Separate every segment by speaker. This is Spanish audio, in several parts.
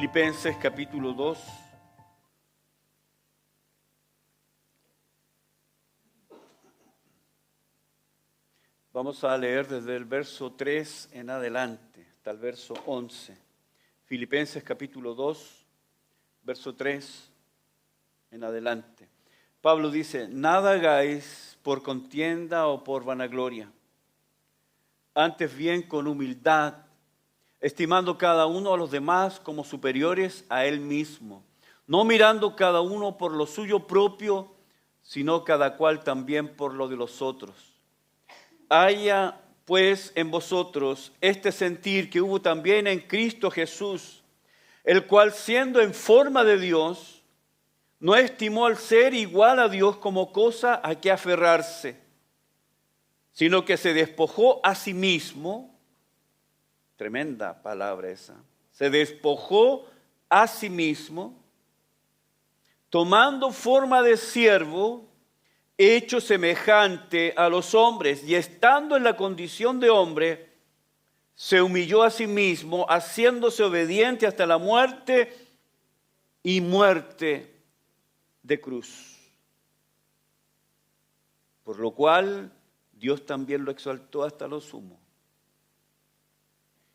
Speaker 1: Filipenses capítulo 2. Vamos a leer desde el verso 3 en adelante hasta el verso 11. Filipenses capítulo 2, verso 3 en adelante. Pablo dice: nada hagáis por contienda o por vanagloria, antes bien con humildad, estimando cada uno a los demás como superiores a él mismo, no mirando cada uno por lo suyo propio, sino cada cual también por lo de los otros. Haya pues en vosotros este sentir que hubo también en Cristo Jesús, el cual siendo en forma de Dios, no estimó al ser igual a Dios como cosa a que aferrarse, sino que se despojó a sí mismo. Tremenda palabra esa. Se despojó a sí mismo, tomando forma de siervo, hecho semejante a los hombres, y estando en la condición de hombre, se humilló a sí mismo, haciéndose obediente hasta la muerte y muerte de cruz. Por lo cual Dios también lo exaltó hasta lo sumo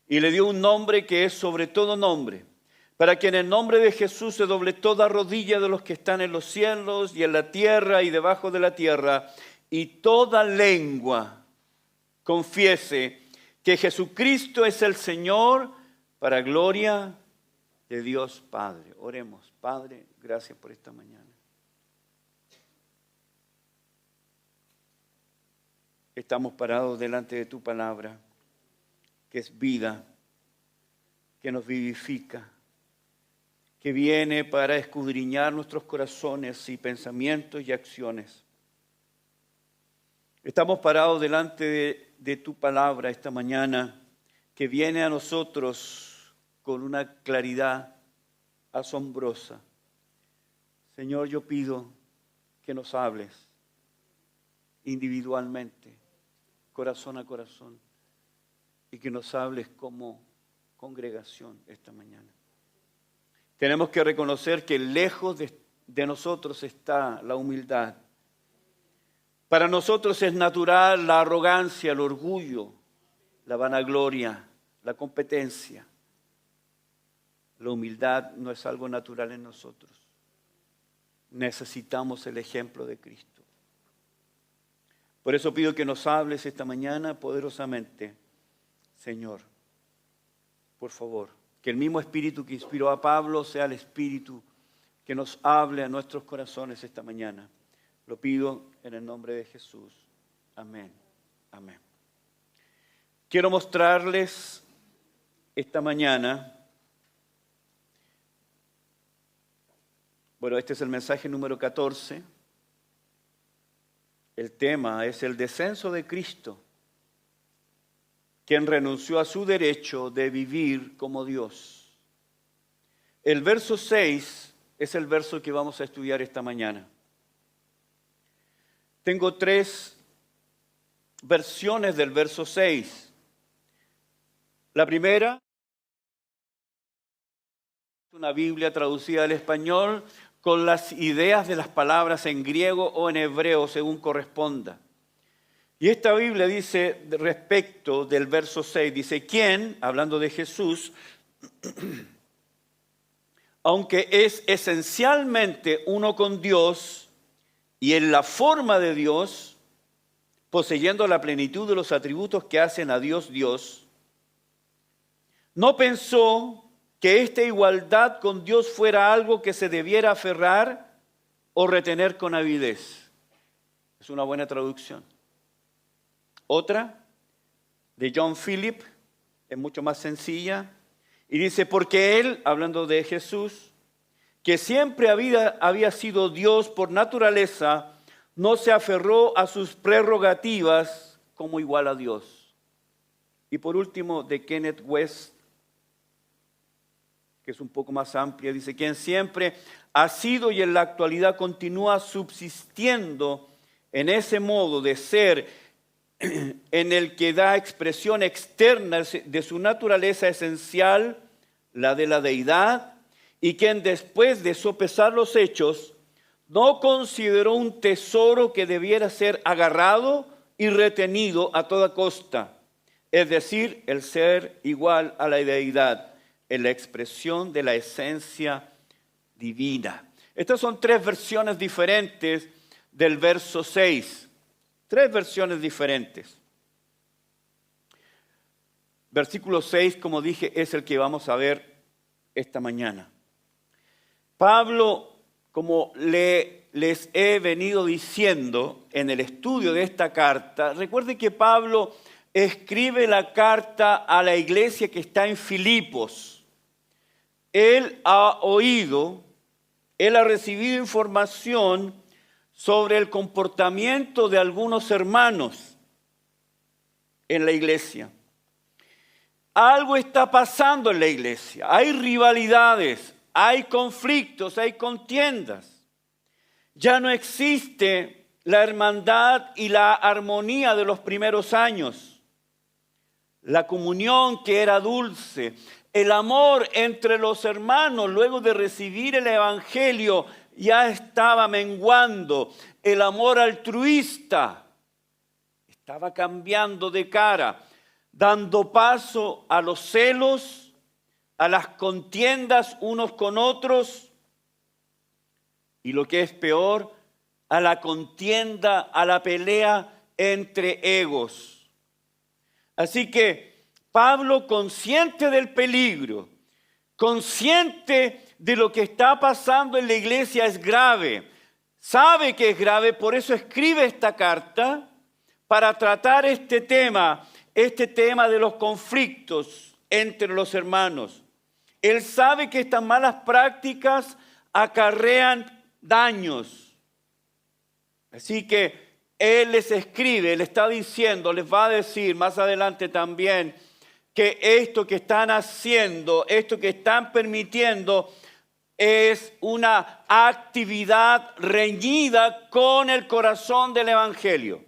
Speaker 1: y le dio un nombre que es sobre todo nombre, para que en el nombre de Jesús se doble toda rodilla de los que están en los cielos y en la tierra y debajo de la tierra, y toda lengua confiese que Jesucristo es el Señor, para gloria de Dios Padre. Oremos. Padre, gracias por esta mañana. Estamos parados delante de tu palabra, que es vida, que nos vivifica, que viene para escudriñar nuestros corazones y pensamientos y acciones. Estamos parados delante de tu palabra esta mañana, que viene a nosotros con una claridad asombrosa. Señor, yo pido que nos hables individualmente, corazón a corazón, y que nos hables como congregación esta mañana. Tenemos que reconocer que lejos de nosotros está la humildad. Para nosotros es natural la arrogancia, el orgullo, la vanagloria, la competencia. La humildad no es algo natural en nosotros. Necesitamos el ejemplo de Cristo. Por eso pido que nos hables esta mañana poderosamente, Señor. Por favor, que el mismo Espíritu que inspiró a Pablo sea el Espíritu que nos hable a nuestros corazones esta mañana. Lo pido en el nombre de Jesús. Amén. Amén. Quiero mostrarles esta mañana, bueno, este es el mensaje número 14. El tema es el descenso de Cristo, quien renunció a su derecho de vivir como Dios. El verso 6 es el verso que vamos a estudiar esta mañana. Tengo 3 versiones del verso 6. La primera, una Biblia traducida al español con las ideas de las palabras en griego o en hebreo, según corresponda. Y esta Biblia dice respecto del verso 6, dice: ¿quién, hablando de Jesús, aunque es esencialmente uno con Dios y en la forma de Dios, poseyendo la plenitud de los atributos que hacen a Dios Dios, no pensó que esta igualdad con Dios fuera algo que se debiera aferrar o retener con avidez? Es una buena traducción. Otra, de John Philip, es mucho más sencilla, y dice: porque él, hablando de Jesús, que siempre había sido Dios por naturaleza, no se aferró a sus prerrogativas como igual a Dios. Y por último, de Kenneth West, que es un poco más amplia, dice: quien siempre ha sido y en la actualidad continúa subsistiendo en ese modo de ser en el que da expresión externa de su naturaleza esencial, la de la deidad, y quien después de sopesar los hechos, no consideró un tesoro que debiera ser agarrado y retenido a toda costa, es decir, el ser igual a la deidad, en la expresión de la esencia divina. Estas son tres versiones diferentes del verso 6. Tres versiones diferentes. Versículo 6, como dije, es el que vamos a ver esta mañana. Pablo, como les he venido diciendo en el estudio de esta carta, recuerde que Pablo escribe la carta a la iglesia que está en Filipos. Él ha recibido información sobre el comportamiento de algunos hermanos en la iglesia. Algo está pasando en la iglesia. Hay rivalidades, hay conflictos, hay contiendas. Ya no existe la hermandad y la armonía de los primeros años. La comunión que era dulce, el amor entre los hermanos luego de recibir el evangelio ya estaba menguando. El amor altruista estaba cambiando de cara, dando paso a los celos, a las contiendas unos con otros y lo que es peor, a la contienda, a la pelea entre egos. Así que Pablo, consciente del peligro, consciente de lo que está pasando en la iglesia es grave, sabe que es grave, por eso escribe esta carta para tratar este tema de los conflictos entre los hermanos. Él sabe que estas malas prácticas acarrean daños. Así que él les escribe, le está diciendo, les va a decir más adelante también que esto que están haciendo, esto que están permitiendo es una actividad reñida con el corazón del evangelio.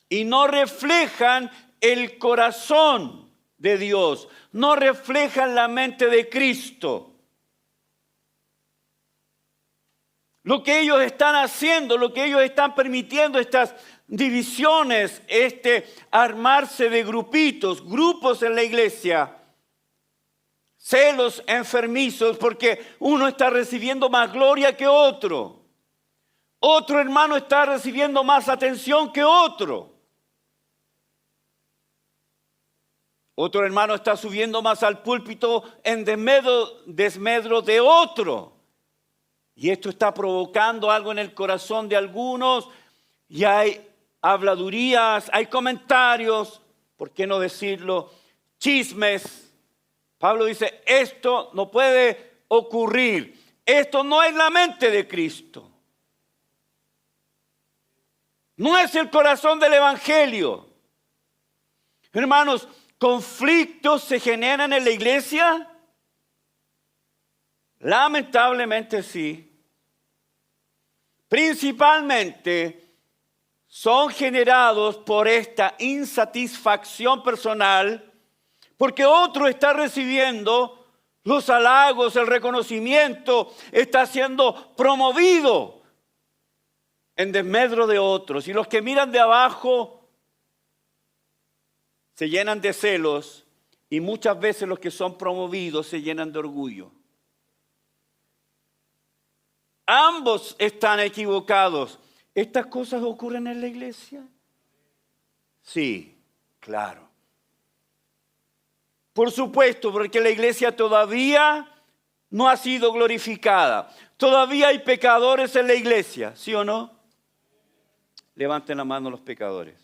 Speaker 1: Y no reflejan el corazón de Dios, no reflejan la mente de Cristo. Lo que ellos están haciendo, lo que ellos están permitiendo, estas divisiones, armarse de grupos en la iglesia, celos enfermizos porque uno está recibiendo más gloria que otro. Otro hermano está recibiendo más atención que otro. Otro hermano está subiendo más al púlpito en desmedro de otro. Y esto está provocando algo en el corazón de algunos. Y hay habladurías, hay comentarios, ¿por qué no decirlo? Chismes. Pablo dice, esto no puede ocurrir. Esto no es la mente de Cristo. No es el corazón del evangelio. Hermanos, ¿conflictos se generan en la iglesia? Lamentablemente sí. Principalmente son generados por esta insatisfacción personal, porque otro está recibiendo los halagos, el reconocimiento, está siendo promovido en desmedro de otros. Y los que miran de abajo se llenan de celos y muchas veces los que son promovidos se llenan de orgullo. Ambos están equivocados. ¿Estas cosas ocurren en la iglesia? Sí, claro. Por supuesto, porque la iglesia todavía no ha sido glorificada. Todavía hay pecadores en la iglesia, ¿sí o no? Levanten la mano los pecadores.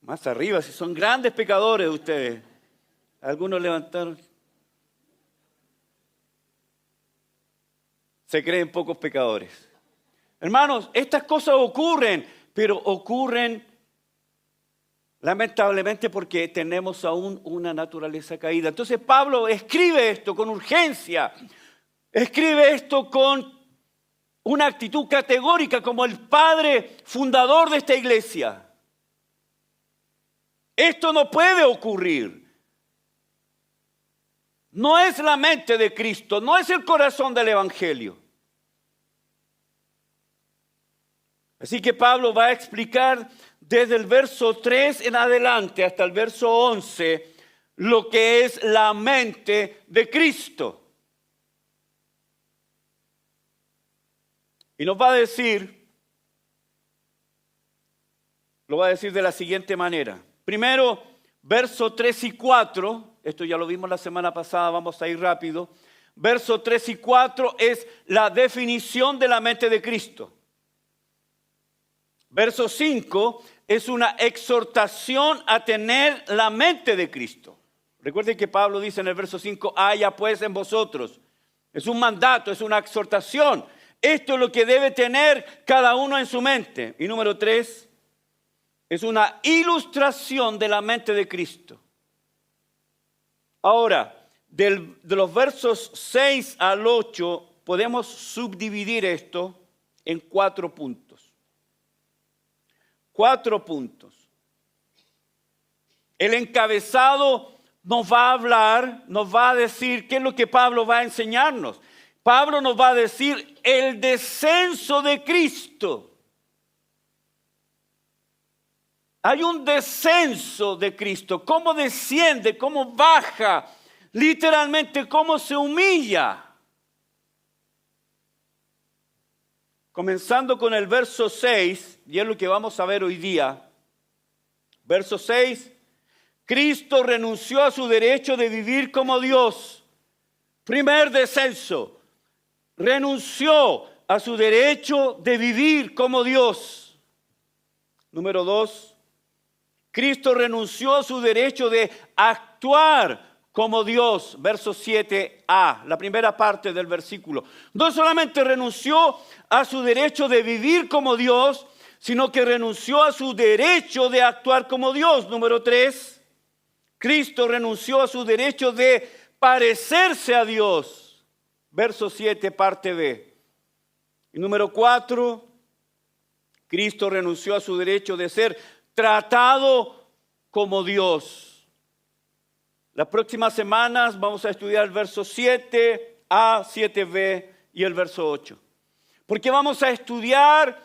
Speaker 1: Más arriba, si son grandes pecadores ustedes. Algunos levantaron. Se creen pocos pecadores. Hermanos, estas cosas ocurren, pero ocurren lamentablemente porque tenemos aún una naturaleza caída. Entonces Pablo escribe esto con urgencia, escribe esto con una actitud categórica como el padre fundador de esta iglesia. Esto no puede ocurrir. No es la mente de Cristo, no es el corazón del Evangelio. Así que Pablo va a explicar desde el verso 3 en adelante hasta el verso 11 lo que es la mente de Cristo. Y nos va a decir, lo va a decir de la siguiente manera. Primero, verso 3 y 4, esto ya lo vimos la semana pasada, vamos a ir rápido. Verso 3 y 4 es la definición de la mente de Cristo. Verso 5 es una exhortación a tener la mente de Cristo. Recuerden que Pablo dice en el verso 5, haya pues en vosotros. Es un mandato, es una exhortación. Esto es lo que debe tener cada uno en su mente. Y número 3, es una ilustración de la mente de Cristo. Ahora, de los versos 6 al 8, podemos subdividir esto en 4 puntos. 4 puntos. El encabezado nos va a hablar, nos va a decir qué es lo que Pablo va a enseñarnos. Pablo nos va a decir el descenso de Cristo. Hay un descenso de Cristo. ¿Cómo desciende? ¿Cómo baja? Literalmente, ¿cómo se humilla? Comenzando con el verso 6, y es lo que vamos a ver hoy día. Verso 6, Cristo renunció a su derecho de vivir como Dios. Primer descenso. Renunció a su derecho de vivir como Dios. Número 2, Cristo renunció a su derecho de actuar como Dios. Verso 7a, la primera parte del versículo. No solamente renunció a su derecho de vivir como Dios, sino que renunció a su derecho de actuar como Dios. Número 3, Cristo renunció a su derecho de parecerse a Dios. Verso 7, parte B. Y número 4, Cristo renunció a su derecho de ser tratado como Dios. Las próximas semanas vamos a estudiar el verso 7a, 7b y el verso 8. Porque vamos a estudiar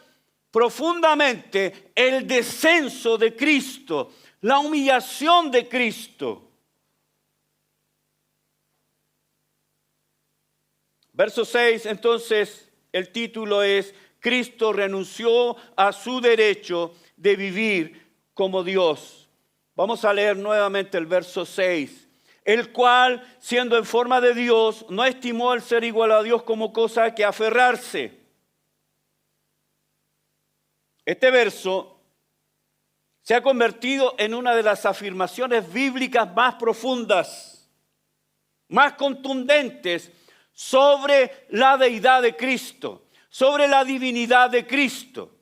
Speaker 1: profundamente el descenso de Cristo, la humillación de Cristo. Verso 6, entonces, el título es, Cristo renunció a su derecho de vivir como Dios. Vamos a leer nuevamente el verso 6. El cual, siendo en forma de Dios, no estimó el ser igual a Dios como cosa que aferrarse. Este verso se ha convertido en una de las afirmaciones bíblicas más profundas, más contundentes, sobre la deidad de Cristo, sobre la divinidad de Cristo.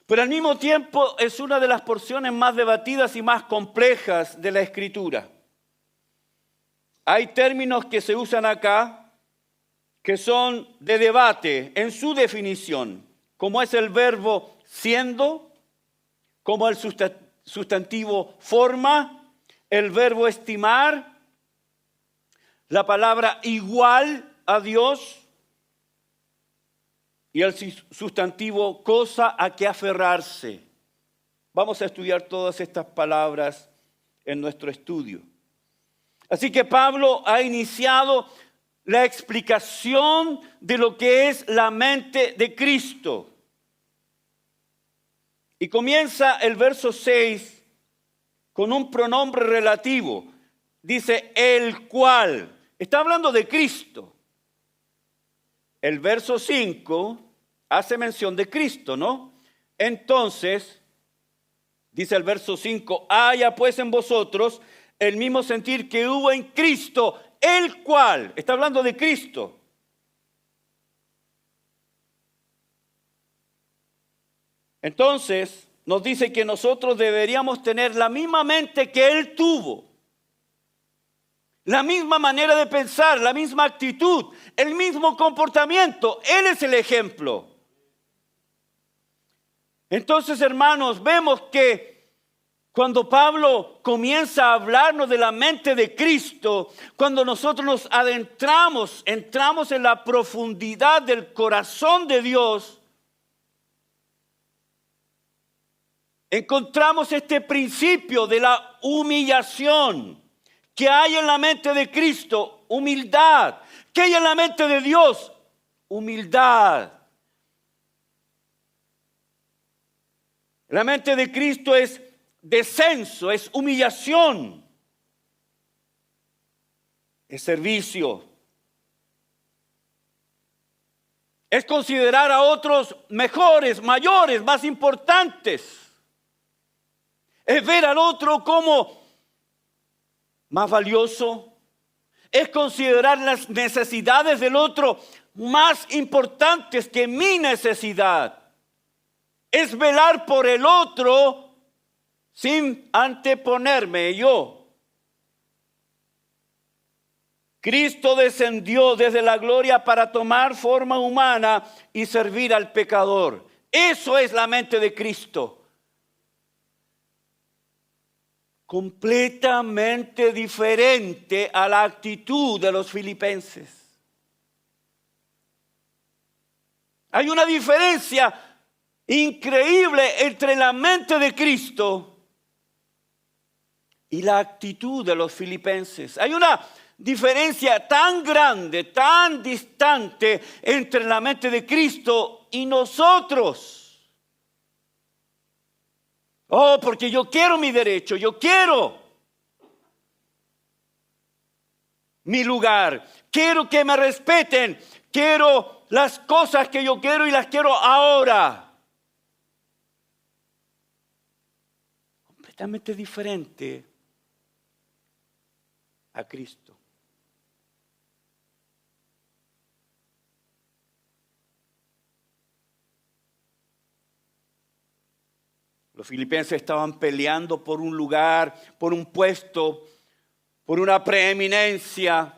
Speaker 1: Pero al mismo tiempo es una de las porciones más debatidas y más complejas de la Escritura. Hay términos que se usan acá que son de debate en su definición, como es el verbo siendo, como el sustantivo forma, el verbo estimar, la palabra igual a Dios y el sustantivo cosa a que aferrarse. Vamos a estudiar todas estas palabras en nuestro estudio. Así que Pablo ha iniciado la explicación de lo que es la mente de Cristo. Y comienza el verso 6 con un pronombre relativo. Dice el cual. Está hablando de Cristo. El verso 5 hace mención de Cristo, ¿no? Entonces, dice el verso 5, haya pues en vosotros el mismo sentir que hubo en Cristo, el cual. Está hablando de Cristo. Entonces, nos dice que nosotros deberíamos tener la misma mente que Él tuvo. La misma manera de pensar, la misma actitud, el mismo comportamiento. Él es el ejemplo. Entonces, hermanos, vemos que Cuando Pablo comienza a hablarnos de la mente de Cristo, cuando nosotros nos adentramos, entramos en la profundidad del corazón de Dios, encontramos este principio de la humillación que hay en la mente de Cristo, humildad. ¿Qué hay en la mente de Dios? Humildad. La mente de Cristo es descenso, es humillación, es servicio, es considerar a otros mejores, mayores, más importantes, es ver al otro como más valioso, es considerar las necesidades del otro más importantes que mi necesidad, es velar por el otro sin anteponerme yo. Cristo descendió desde la gloria para tomar forma humana y servir al pecador. Eso es la mente de Cristo. Completamente diferente a la actitud de los filipenses. Hay una diferencia increíble entre la mente de Cristo y la actitud de los filipenses. Hay una diferencia tan grande, tan distante entre la mente de Cristo y nosotros. Oh, porque yo quiero mi derecho, yo quiero mi lugar, quiero que me respeten, quiero las cosas que yo quiero y las quiero ahora. Completamente diferente a Cristo. Los filipenses estaban peleando por un lugar, por un puesto, por una preeminencia.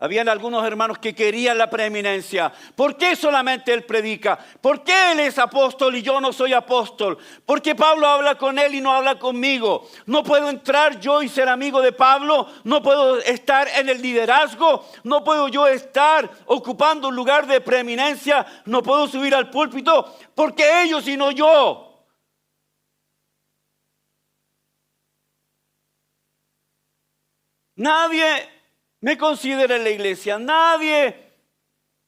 Speaker 1: Habían algunos hermanos que querían la preeminencia. ¿Por qué solamente él predica? ¿Por qué él es apóstol y yo no soy apóstol? ¿Por qué Pablo habla con él y no habla conmigo? ¿No puedo entrar yo y ser amigo de Pablo? ¿No puedo estar en el liderazgo? ¿No puedo yo estar ocupando un lugar de preeminencia? ¿No puedo subir al púlpito? ¿Por qué ellos y no yo? Nadie me considera en la iglesia, nadie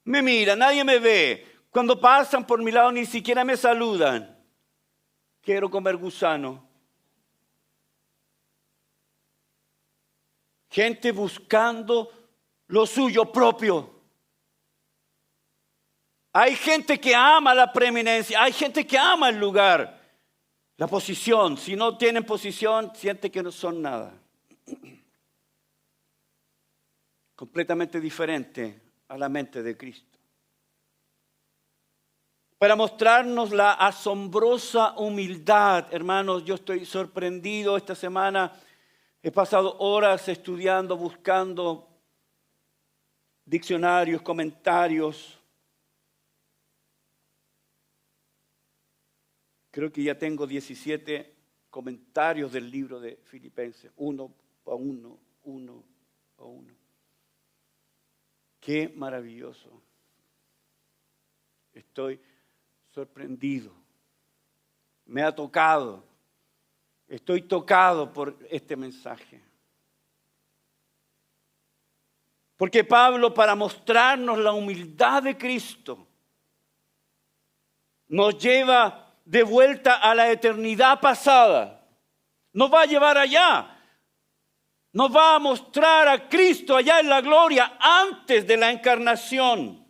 Speaker 1: me mira, nadie me ve. Cuando pasan por mi lado ni siquiera me saludan. Quiero comer gusano. Gente buscando lo suyo propio. Hay gente que ama la preeminencia, hay gente que ama el lugar, la posición. Si no tienen posición, siente que no son nada. Completamente diferente a la mente de Cristo. Para mostrarnos la asombrosa humildad, hermanos, yo estoy sorprendido esta semana. He pasado horas estudiando, buscando diccionarios, comentarios. Creo que ya tengo 17 comentarios del libro de Filipenses, uno a uno. Qué maravilloso. Estoy sorprendido. Me ha tocado. Estoy tocado por este mensaje. Porque Pablo, para mostrarnos la humildad de Cristo, nos lleva de vuelta a la eternidad pasada. Nos va a llevar allá. Nos va a mostrar a Cristo allá en la gloria antes de la encarnación.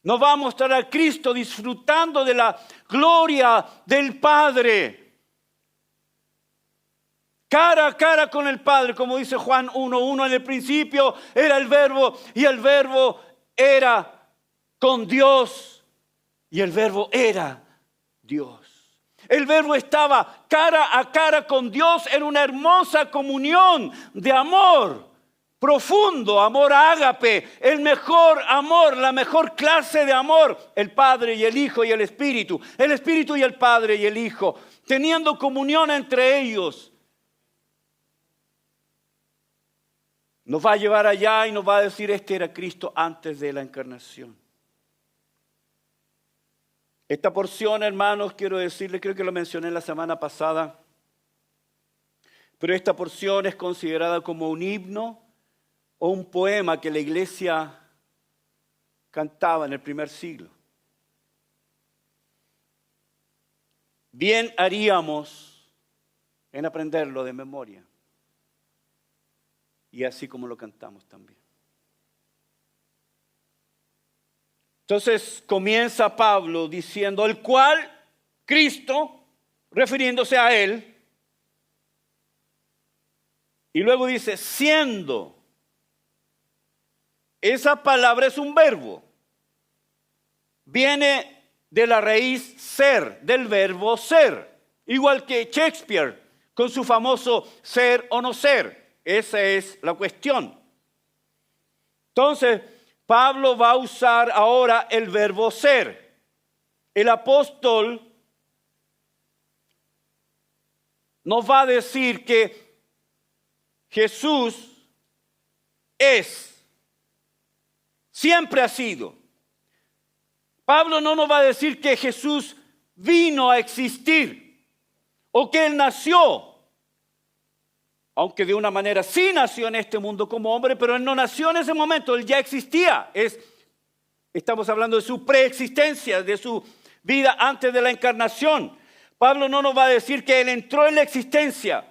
Speaker 1: Nos va a mostrar a Cristo disfrutando de la gloria del Padre. Cara a cara con el Padre, como dice Juan 1:1, en el principio era el Verbo y el Verbo era con Dios y el Verbo era Dios. El Verbo estaba cara a cara con Dios en una hermosa comunión de amor, profundo amor ágape, el mejor amor, la mejor clase de amor, el Padre y el Hijo y el Espíritu y el Padre y el Hijo, teniendo comunión entre ellos. Nos va a llevar allá y nos va a decir, este era Cristo antes de la encarnación. Esta porción, hermanos, quiero decirles, creo que lo mencioné la semana pasada, pero esta porción es considerada como un himno o un poema que la iglesia cantaba en el primer siglo. Bien haríamos en aprenderlo de memoria. Y así como lo cantamos también. Entonces comienza Pablo diciendo, el cual Cristo, refiriéndose a él, y luego dice, siendo. Esa palabra es un verbo. Viene de la raíz ser, del verbo ser. Igual que Shakespeare, con su famoso ser o no ser. Esa es la cuestión. Entonces, Pablo va a usar ahora el verbo ser. El apóstol nos va a decir que Jesús es, siempre ha sido. Pablo no nos va a decir que Jesús vino a existir o que Él nació, aunque de una manera sí nació en este mundo como hombre, pero Él no nació en ese momento, Él ya existía. Estamos hablando de su preexistencia, de su vida antes de la encarnación. Pablo no nos va a decir que Él entró en la existencia,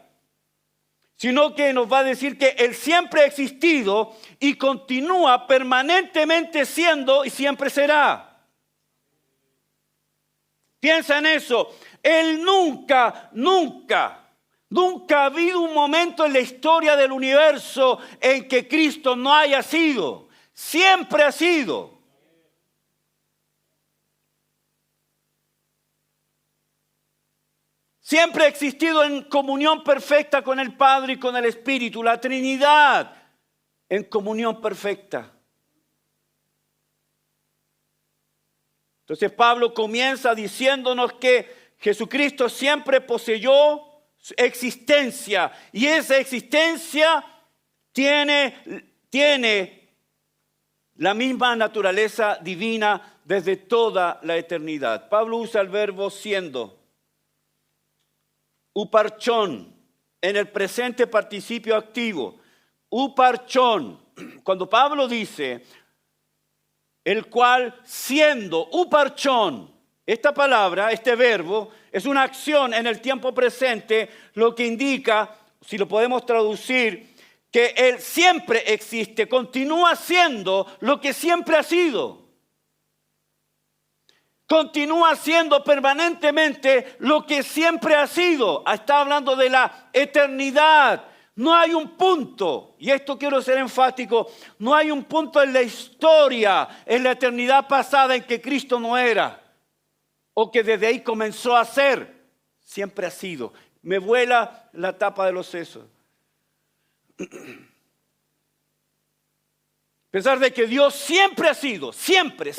Speaker 1: sino que nos va a decir que Él siempre ha existido y continúa permanentemente siendo y siempre será. Piensa en eso. Él nunca ha habido un momento en la historia del universo en que Cristo no haya sido. Siempre ha sido. Siempre ha existido en comunión perfecta con el Padre y con el Espíritu, la Trinidad en comunión perfecta. Entonces Pablo comienza diciéndonos que Jesucristo siempre poseyó existencia y esa existencia tiene la misma naturaleza divina desde toda la eternidad. Pablo usa el verbo siendo. Uparchón, en el presente participio activo. Uparchón, cuando Pablo dice, el cual siendo, uparchón, esta palabra, este verbo, es una acción en el tiempo presente, lo que indica, si lo podemos traducir, que Él siempre existe, continúa siendo lo que siempre ha sido. Continúa siendo permanentemente lo que siempre ha sido. Está hablando de la eternidad. No hay un punto, y esto quiero ser enfático, no hay un punto en la historia, en la eternidad pasada en que Cristo no era, o que desde ahí comenzó a ser. Siempre ha sido. Me vuela la tapa de los sesos. Pensar de que Dios siempre ha sido, siempre.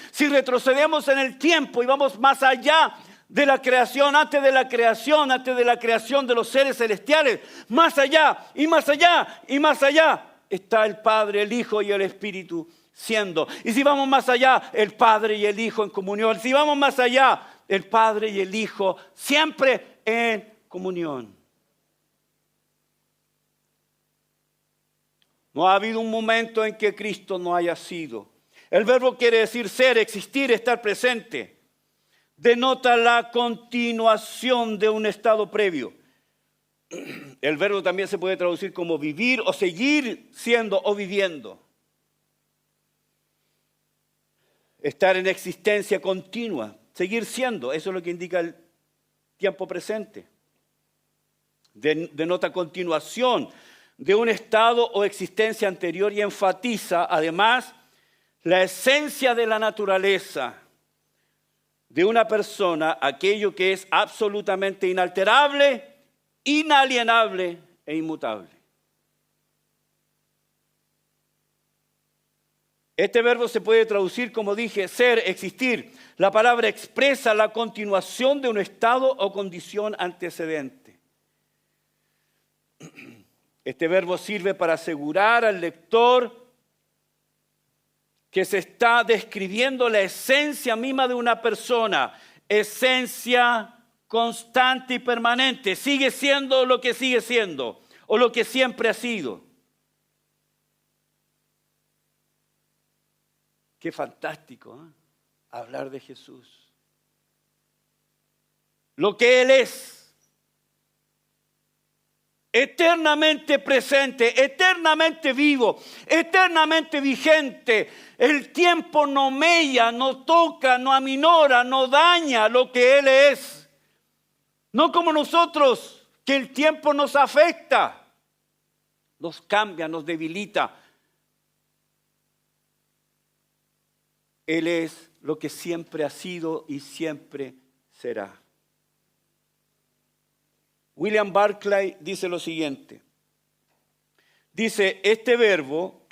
Speaker 1: Si retrocedemos en el tiempo y vamos más allá de la creación, antes de la creación de los seres celestiales, más allá y más allá y más allá está el Padre, el Hijo y el Espíritu siendo. Y si vamos más allá, el Padre y el Hijo en comunión. Si vamos más allá, el Padre y el Hijo siempre en comunión. No ha habido un momento en que Cristo no haya sido. El verbo quiere decir ser, existir, estar presente. Denota la continuación de un estado previo. El verbo también se puede traducir como vivir o seguir siendo o viviendo. Estar en existencia continua, seguir siendo, eso es lo que indica el tiempo presente. Denota continuación de un estado o existencia anterior y enfatiza además la esencia de la naturaleza de una persona, aquello que es absolutamente inalterable, inalienable e inmutable. Este verbo se puede traducir como dije, ser, existir. La palabra expresa la continuación de un estado o condición antecedente. Este verbo sirve para asegurar al lector que se está describiendo la esencia misma de una persona, esencia constante y permanente. Sigue siendo lo que sigue siendo o lo que siempre ha sido. Qué fantástico, ¿eh? Hablar de Jesús. Lo que Él es. Eternamente presente, eternamente vivo, eternamente vigente. El tiempo no mella, no toca, no aminora, no daña lo que Él es. No como nosotros, que el tiempo nos afecta, nos cambia, nos debilita. Él es lo que siempre ha sido y siempre será. William Barclay dice lo siguiente. Dice, este verbo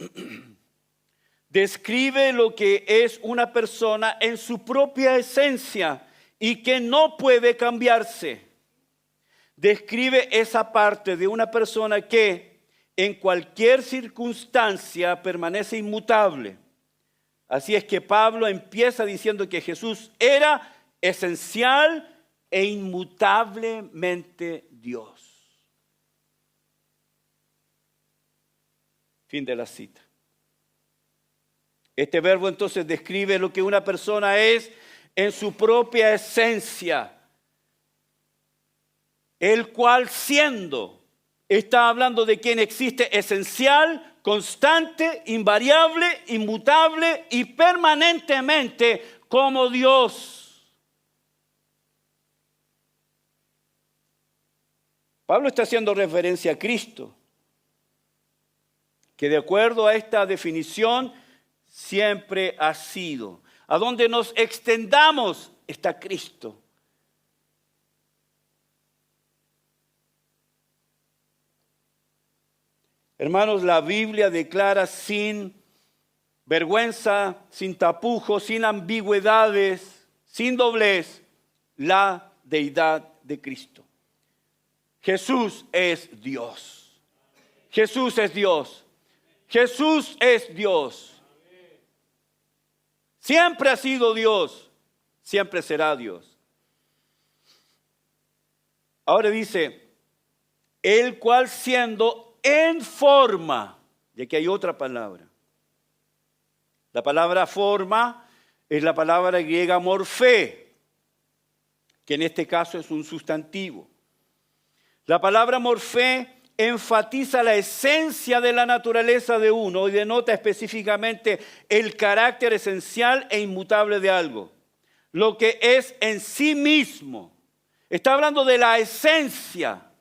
Speaker 1: describe lo que es una persona en su propia esencia y que no puede cambiarse. Describe esa parte de una persona que en cualquier circunstancia permanece inmutable. Así es que Pablo empieza diciendo que Jesús era esencial e inmutablemente Dios. Fin de la cita. Este verbo entonces describe lo que una persona es en su propia esencia, el cual siendo, está hablando de quien existe esencial, constante, invariable, inmutable y permanentemente como Dios. Pablo está haciendo referencia a Cristo, que de acuerdo a esta definición siempre ha sido. A donde nos extendamos está Cristo. Hermanos, la Biblia declara sin vergüenza, sin tapujos, sin ambigüedades, sin doblez, la deidad de Cristo. Jesús es Dios. Jesús es Dios. Jesús es Dios. Siempre ha sido Dios. Siempre será Dios. Ahora dice, el cual siendo en forma, y aquí hay otra palabra. La palabra forma es la palabra griega morfé, que en este caso es un sustantivo. La palabra morfé enfatiza la esencia de la naturaleza de uno y denota específicamente el carácter esencial e inmutable de algo. Lo que es en sí mismo. Está hablando de la esencia.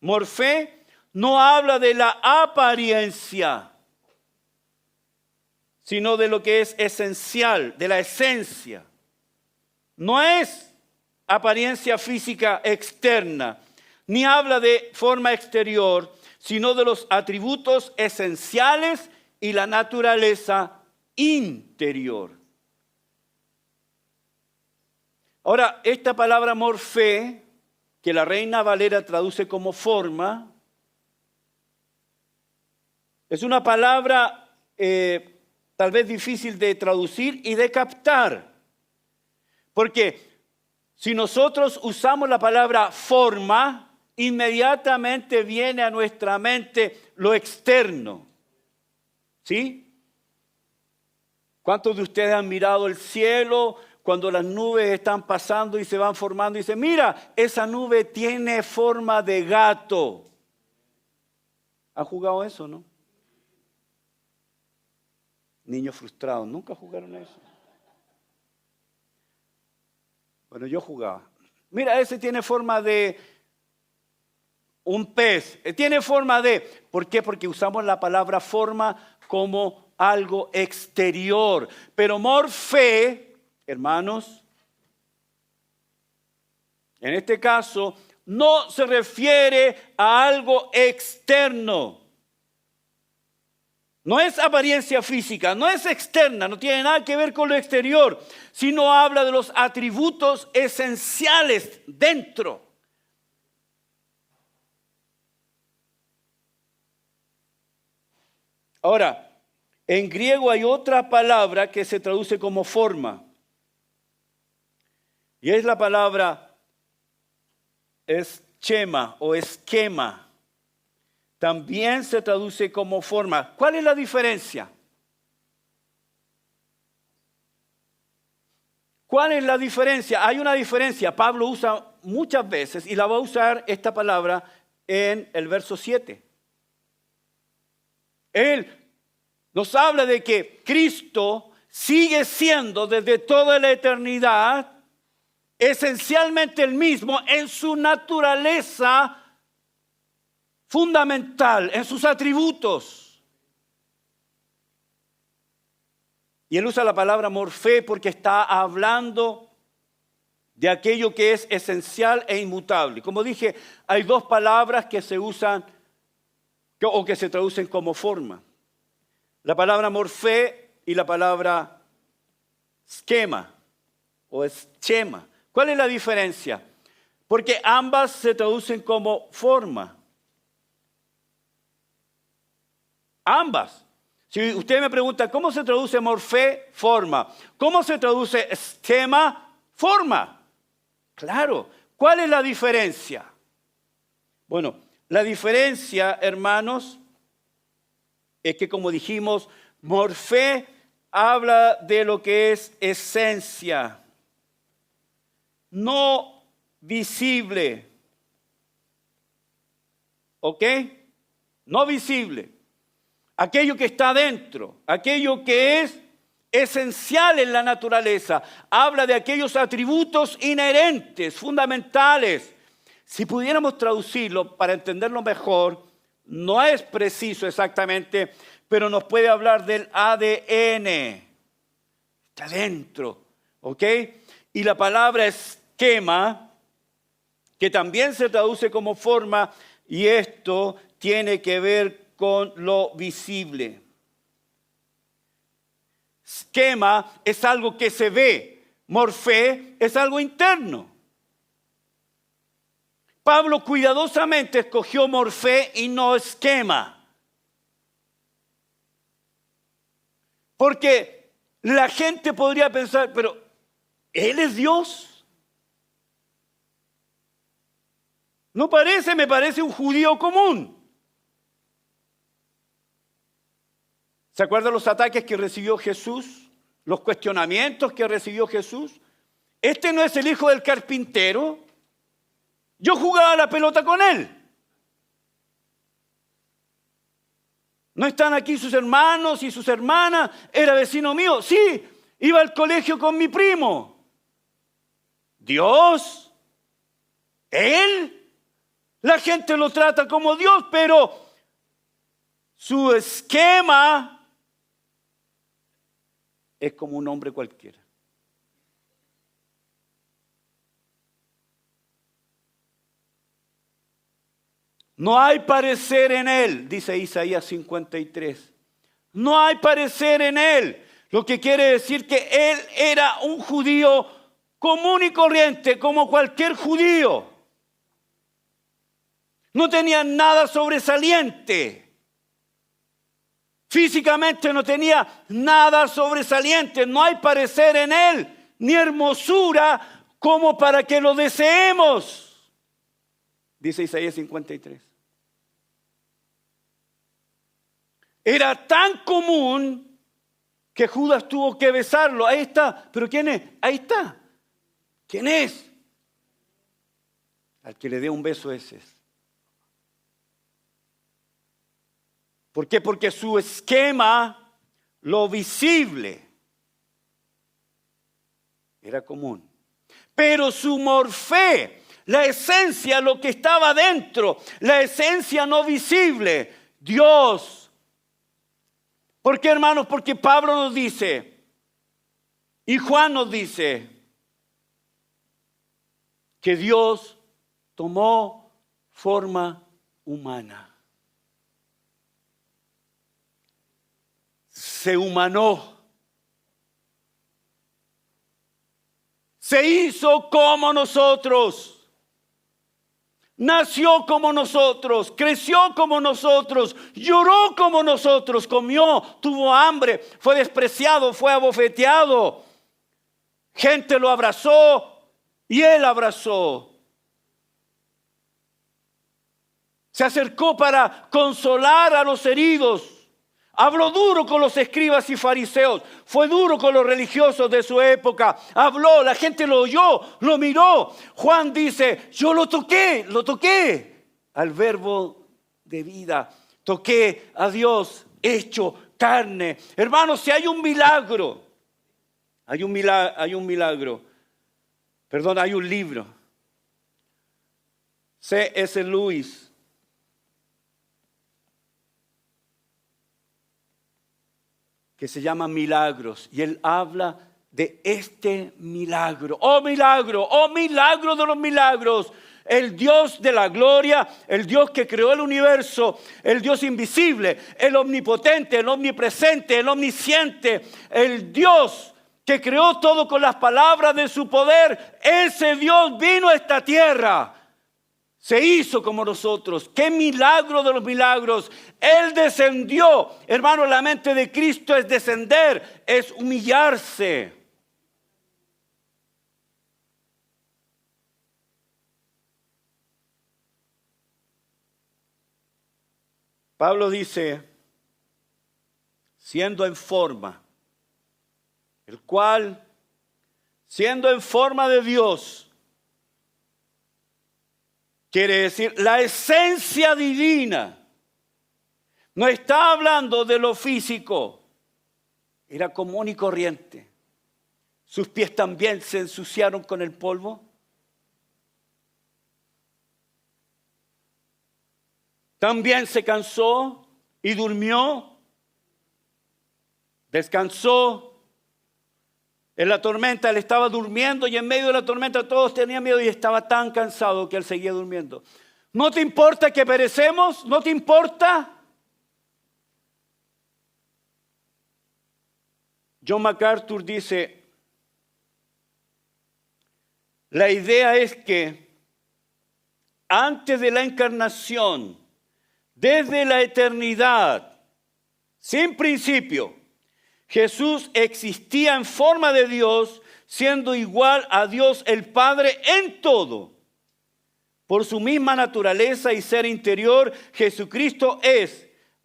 Speaker 1: Morfé no habla de la apariencia, sino de lo que es esencial, de la esencia. No es apariencia física externa, ni habla de forma exterior, sino de los atributos esenciales y la naturaleza interior. Ahora, esta palabra morfé, que la Reina Valera traduce como forma, es una palabra tal vez difícil de traducir y de captar. Porque si nosotros usamos la palabra forma, inmediatamente viene a nuestra mente lo externo. ¿Sí? ¿Cuántos de ustedes han mirado el cielo cuando las nubes están pasando y se van formando y dicen, mira, esa nube tiene forma de gato? ¿Han jugado eso, no? Niños frustrados, ¿nunca jugaron eso? Bueno, yo jugaba. Mira, ese tiene forma de un pez. Tiene forma de... ¿Por qué? Porque usamos la palabra forma como algo exterior. Pero morfé, hermanos, en este caso, no se refiere a algo externo. No es apariencia física, no es externa, no tiene nada que ver con lo exterior, sino habla de los atributos esenciales dentro. Ahora, en griego hay otra palabra que se traduce como forma. Y es la palabra esquema o esquema. También se traduce como forma. ¿Cuál es la diferencia? ¿Cuál es la diferencia? Hay una diferencia. Pablo usa muchas veces y la va a usar esta palabra en el verso 7. Él nos habla de que Cristo sigue siendo desde toda la eternidad esencialmente el mismo en su naturaleza fundamental, en sus atributos. Y él usa la palabra morfé porque está hablando de aquello que es esencial e inmutable. Como dije, hay dos palabras que se usan o que se traducen como forma. La palabra morfé y la palabra esquema o esquema. ¿Cuál es la diferencia? Porque ambas se traducen como forma. Ambas. Si usted me pregunta, ¿cómo se traduce morfé? Forma. ¿Cómo se traduce esquema? Forma. Claro. ¿Cuál es la diferencia? Bueno, la diferencia, hermanos, es que como dijimos, morfé habla de lo que es esencia, no visible. ¿Ok? No visible. Aquello que está dentro, aquello que es esencial en la naturaleza. Habla de aquellos atributos inherentes, fundamentales. Si pudiéramos traducirlo para entenderlo mejor, no es preciso exactamente, pero nos puede hablar del ADN. Está dentro, ¿ok? Y la palabra esquema, que también se traduce como forma, y esto tiene que ver con lo visible. Esquema es algo que se ve, morfé es algo interno. Pablo cuidadosamente escogió morfé y no esquema. Porque la gente podría pensar, pero ¿él es Dios? No parece, me parece un judío común. ¿Se acuerdan los ataques que recibió Jesús? Los cuestionamientos que recibió Jesús. ¿Este no es el hijo del carpintero? Yo jugaba la pelota con él. ¿No están aquí sus hermanos y sus hermanas? ¿Era vecino mío? Sí, iba al colegio con mi primo. ¿Dios? ¿Él? La gente lo trata como Dios, pero su esquema es como un hombre cualquiera. No hay parecer en él, dice Isaías 53. No hay parecer en él. Lo que quiere decir que él era un judío común y corriente, como cualquier judío. No tenía nada sobresaliente. Físicamente no tenía nada sobresaliente. No hay parecer en él, ni hermosura como para que lo deseemos. Dice Isaías 53. Era tan común que Judas tuvo que besarlo. Ahí está. ¿Pero quién es? Ahí está. ¿Quién es? Al que le dé un beso ese es. ¿Por qué? Porque su esquema, lo visible, era común. Pero su morfé, la esencia, lo que estaba dentro, la esencia no visible, Dios. ¿Por qué, hermanos? Porque Pablo nos dice, y Juan nos dice, que Dios tomó forma humana. se humanó. Se hizo como nosotros. Nació como nosotros, creció como nosotros, lloró como nosotros, comió, tuvo hambre, fue despreciado, fue abofeteado. Gente lo abrazó y él abrazó. Se acercó para consolar a los heridos. Habló duro con los escribas y fariseos. Fue duro con los religiosos de su época. Habló, la gente lo oyó, lo miró. Juan dice, yo lo toqué al verbo de vida. Toqué a Dios hecho carne. Hermanos, si hay un milagro, hay un libro. C.S. Lewis que se llama Milagros, y él habla de este milagro. Oh milagro de los milagros. El Dios de la gloria, el Dios que creó el universo, el Dios invisible, el omnipotente, el omnipresente, el omnisciente, el Dios que creó todo con las palabras de su poder. Ese Dios vino a esta tierra. Se hizo como nosotros. ¡Qué milagro de los milagros! Él descendió. Hermano, la mente de Cristo es descender, es humillarse. Pablo dice, siendo en forma, el cual, siendo en forma de Dios, quiere decir la esencia divina. No está hablando de lo físico. Era común y corriente. Sus pies también se ensuciaron con el polvo. También se cansó y durmió. Descansó. En la tormenta él estaba durmiendo y en medio de la tormenta todos tenían miedo y estaba tan cansado que él seguía durmiendo. ¿No te importa que perecemos? ¿No te importa? John MacArthur dice, la idea es que antes de la encarnación, desde la eternidad, sin principio, Jesús existía en forma de Dios, siendo igual a Dios el Padre en todo. Por su misma naturaleza y ser interior, Jesucristo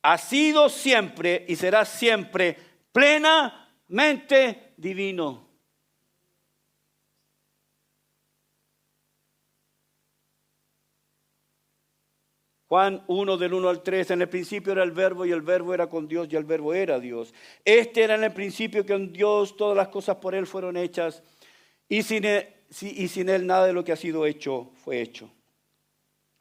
Speaker 1: ha sido siempre y será siempre plenamente divino. Juan 1, del 1 al 3, en el principio era el verbo y el verbo era con Dios y el verbo era Dios. Este era en el principio que en Dios todas las cosas por Él fueron hechas y sin Él nada de lo que ha sido hecho fue hecho.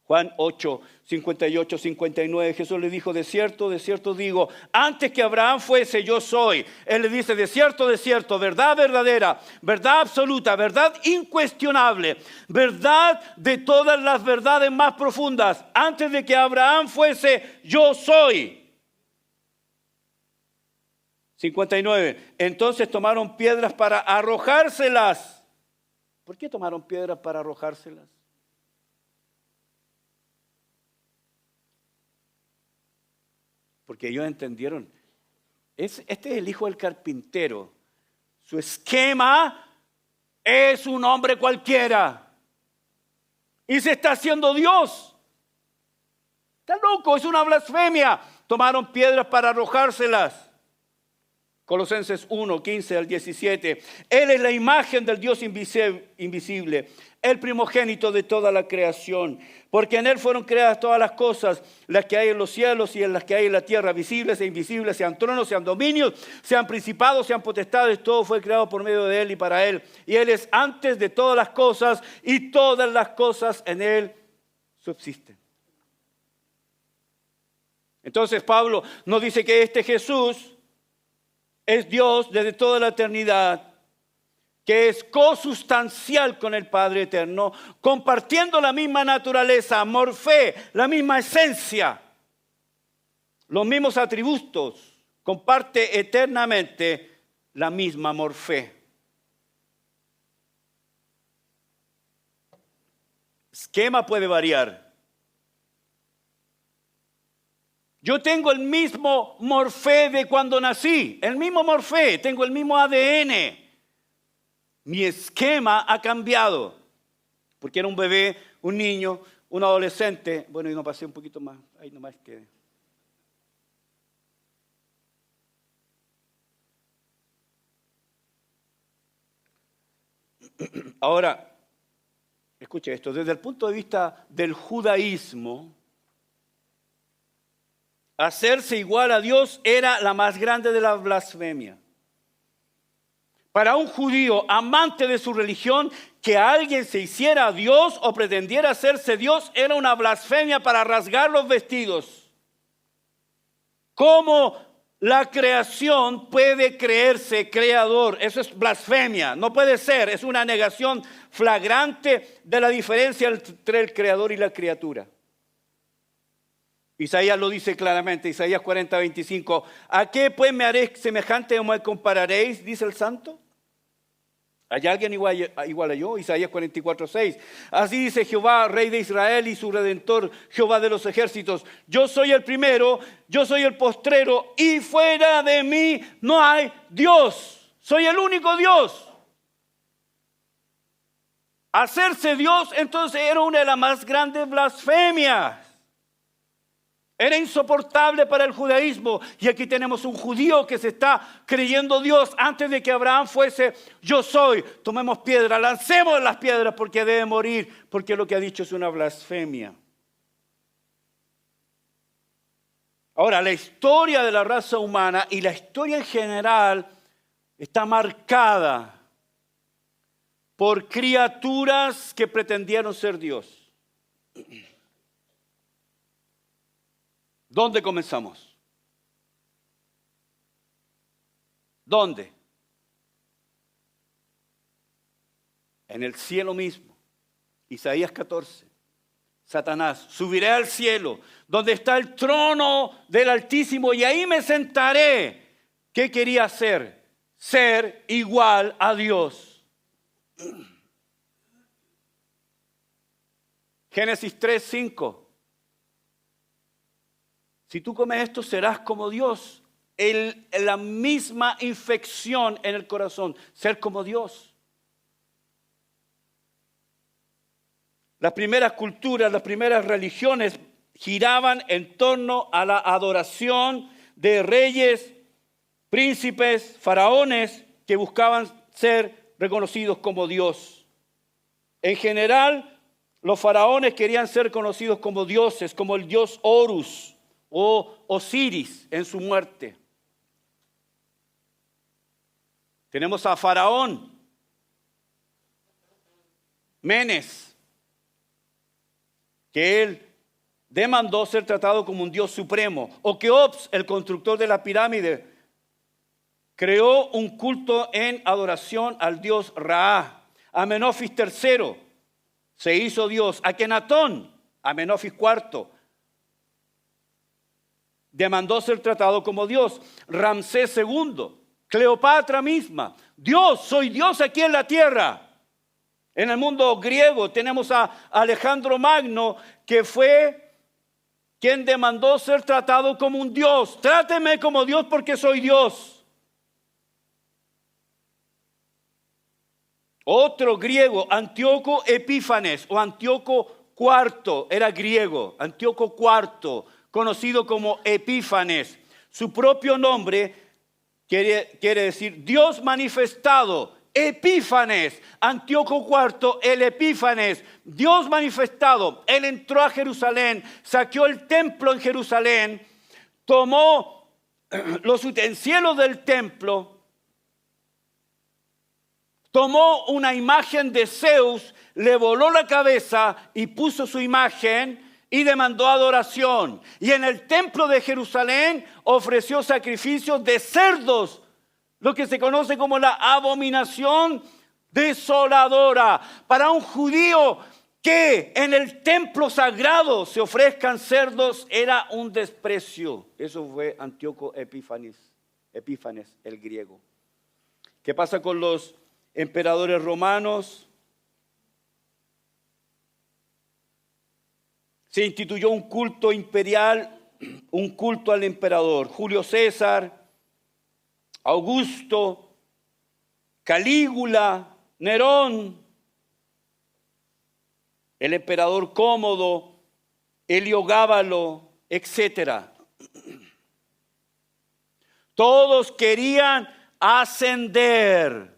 Speaker 1: Juan 8, 58, 59, Jesús le dijo, de cierto digo, antes que Abraham fuese, yo soy. Él le dice, de cierto, verdad verdadera, verdad absoluta, verdad incuestionable, verdad de todas las verdades más profundas. Antes de que Abraham fuese, yo soy. 59, entonces tomaron piedras para arrojárselas. ¿Por qué tomaron piedras para arrojárselas? Porque ellos entendieron, este es el hijo del carpintero. Su esquema es un hombre cualquiera. Y se está haciendo Dios. Está loco, es una blasfemia. Tomaron piedras para arrojárselas. Colosenses 1, 15 al 17. Él es la imagen del Dios invisible, el primogénito de toda la creación. Porque en Él fueron creadas todas las cosas, las que hay en los cielos y en las que hay en la tierra, visibles e invisibles, sean tronos, sean dominios, sean principados, sean potestades. Todo fue creado por medio de Él y para Él. Y Él es antes de todas las cosas y todas las cosas en Él subsisten. Entonces Pablo nos dice que este Jesús es Dios desde toda la eternidad, que es cosustancial con el Padre eterno, compartiendo la misma naturaleza, morfé, la misma esencia, los mismos atributos, comparte eternamente la misma morfé. Esquema puede variar. Yo tengo el mismo morfé de cuando nací, el mismo morfé, tengo el mismo ADN. Mi esquema ha cambiado, porque era un bebé, un niño, un adolescente. Bueno, y no pasé un poquito más, ahí nomás quedé. Ahora, escuche esto, desde el punto de vista del judaísmo, hacerse igual a Dios era la más grande de las blasfemias. Para un judío amante de su religión, que alguien se hiciera Dios o pretendiera hacerse Dios era una blasfemia para rasgar los vestidos. ¿Cómo la creación puede creerse creador? Eso es blasfemia, no puede ser, es una negación flagrante de la diferencia entre el creador y la criatura. Isaías lo dice claramente, Isaías 40:25. ¿A qué pues me haré semejante o me compararéis? Dice el santo. ¿Hay alguien igual a yo? Isaías 44:6. Así dice Jehová, Rey de Israel y su Redentor, Jehová de los ejércitos. Yo soy el primero, yo soy el postrero, y fuera de mí no hay Dios. Soy el único Dios. Hacerse Dios entonces era una de las más grandes blasfemias. Era insoportable para el judaísmo. Y aquí tenemos un judío que se está creyendo Dios antes de que Abraham fuese yo soy. Tomemos piedra, lancemos las piedras porque debe morir, porque lo que ha dicho es una blasfemia. Ahora, la historia de la raza humana y la historia en general está marcada por criaturas que pretendieron ser Dios. ¿Dónde comenzamos? ¿Dónde? En el cielo mismo. Isaías 14. Satanás, subiré al cielo, donde está el trono del Altísimo, y ahí me sentaré. ¿Qué quería hacer? Ser igual a Dios. Génesis 3:5. Si tú comes esto, serás como Dios. La misma infección en el corazón, ser como Dios. Las primeras culturas, las primeras religiones giraban en torno a la adoración de reyes, príncipes, faraones que buscaban ser reconocidos como Dios. En general, los faraones querían ser conocidos como dioses, como el dios Horus o Osiris en su muerte. Tenemos a Faraón, Menes, que él demandó ser tratado como un dios supremo. O Keops, el constructor de la pirámide, creó un culto en adoración al dios Ra. Amenofis III se hizo dios. Akenatón, Amenofis IV, demandó ser tratado como Dios. Ramsés II, Cleopatra misma. Dios, soy Dios aquí en la tierra. En el mundo griego tenemos a Alejandro Magno, que fue quien demandó ser tratado como un Dios. Tráteme como Dios porque soy Dios. Otro griego, Antíoco Epífanes o Antíoco IV, era griego. Antíoco IV, conocido como Epífanes. Su propio nombre quiere decir Dios manifestado. Epífanes, Antíoco IV, el Epífanes, Dios manifestado. Él entró a Jerusalén, saqueó el templo en Jerusalén, tomó los utensilios del templo, tomó una imagen de Zeus, le voló la cabeza y puso su imagen y demandó adoración. Y en el templo de Jerusalén ofreció sacrificios de cerdos, lo que se conoce como la abominación desoladora. Para un judío que en el templo sagrado se ofrezcan cerdos era un desprecio. Eso fue Antíoco Epífanes. Epífanes, el griego. ¿Qué pasa con los emperadores romanos? Se instituyó un culto imperial, un culto al emperador. Julio César, Augusto, Calígula, Nerón, el emperador Cómodo, Heliogábalo, etc. Todos querían ascender.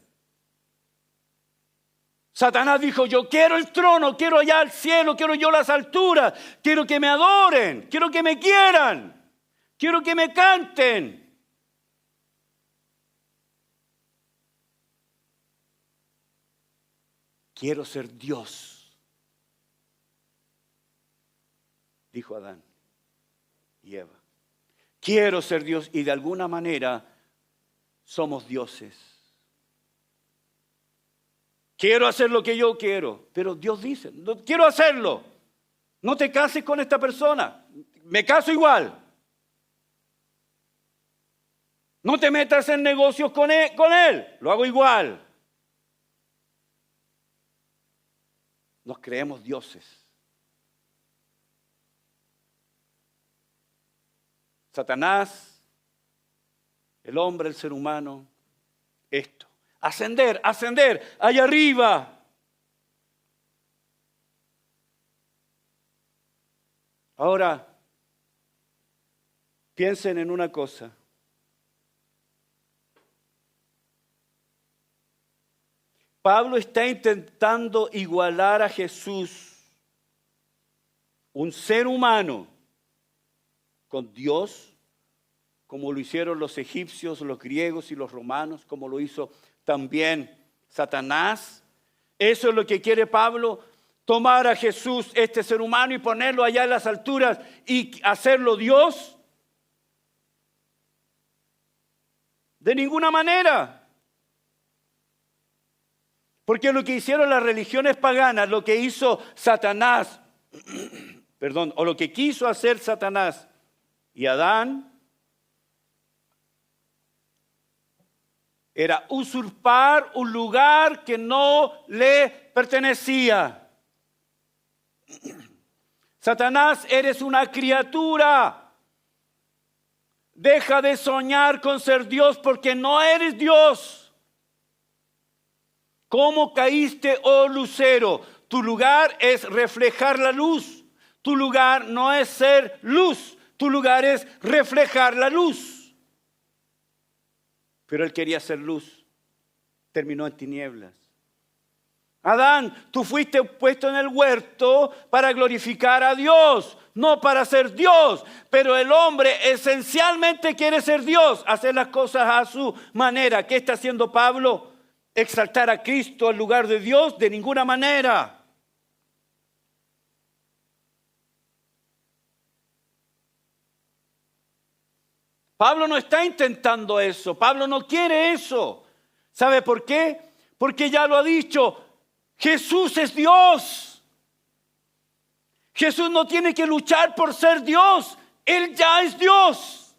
Speaker 1: Satanás dijo, yo quiero el trono, quiero allá el cielo, quiero yo las alturas, quiero que me adoren, quiero que me quieran, quiero que me canten. Quiero ser Dios, dijo Adán y Eva. Quiero ser Dios y de alguna manera somos dioses. Quiero hacer lo que yo quiero, pero Dios dice, no quiero hacerlo. No te cases con esta persona, me caso igual. No te metas en negocios con él, lo hago igual. Nos creemos dioses. Satanás, el hombre, el ser humano, esto. Ascender, ascender, allá arriba. Ahora, piensen en una cosa. Pablo está intentando igualar a Jesús, un ser humano, con Dios, como lo hicieron los egipcios, los griegos y los romanos, como lo hizo también Satanás. Eso es lo que quiere Pablo, tomar a Jesús, este ser humano, y ponerlo allá en las alturas y hacerlo Dios. De ninguna manera. Porque lo que hicieron las religiones paganas, lo que hizo Satanás, o lo que quiso hacer Satanás y Adán, era usurpar un lugar que no le pertenecía. Satanás, eres una criatura. Deja de soñar con ser Dios porque no eres Dios. ¿Cómo caíste, oh lucero? Tu lugar es reflejar la luz. Tu lugar no es ser luz. Tu lugar es reflejar la luz. Pero él quería ser luz. Terminó en tinieblas. Adán, tú fuiste puesto en el huerto para glorificar a Dios, no para ser Dios. Pero el hombre esencialmente quiere ser Dios, hacer las cosas a su manera. ¿Qué está haciendo Pablo? ¿Exaltar a Cristo al lugar de Dios? De ninguna manera. Pablo no está intentando eso. Pablo no quiere eso. ¿Sabe por qué? Porque ya lo ha dicho. Jesús es Dios. Jesús no tiene que luchar por ser Dios. Él ya es Dios.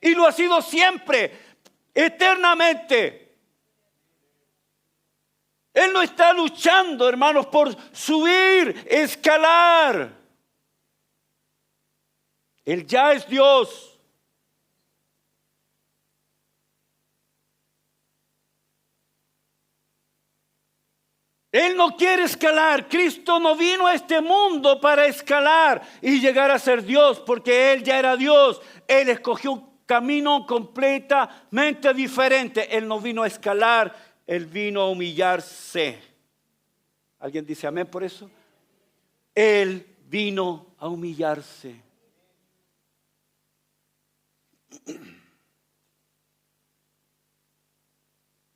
Speaker 1: Y lo ha sido siempre, eternamente. Él no está luchando, hermanos, por subir, escalar. Él ya es Dios. Él no quiere escalar. Cristo no vino a este mundo para escalar y llegar a ser Dios, porque Él ya era Dios. Él escogió un camino completamente diferente. Él no vino a escalar. Él vino a humillarse. ¿Alguien dice amén por eso? Él vino a humillarse.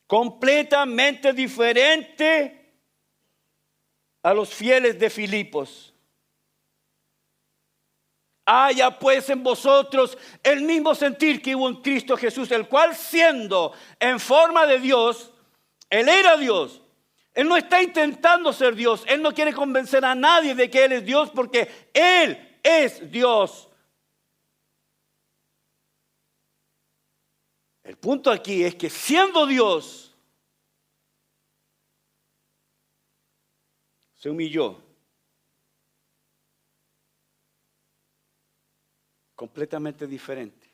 Speaker 1: Completamente diferente a los fieles de Filipos. Haya pues en vosotros el mismo sentir que hubo en Cristo Jesús, el cual siendo en forma de Dios, Él era Dios. Él no está intentando ser Dios. Él no quiere convencer a nadie de que Él es Dios porque Él es Dios. El punto aquí es que siendo Dios, se humilló. Completamente diferente.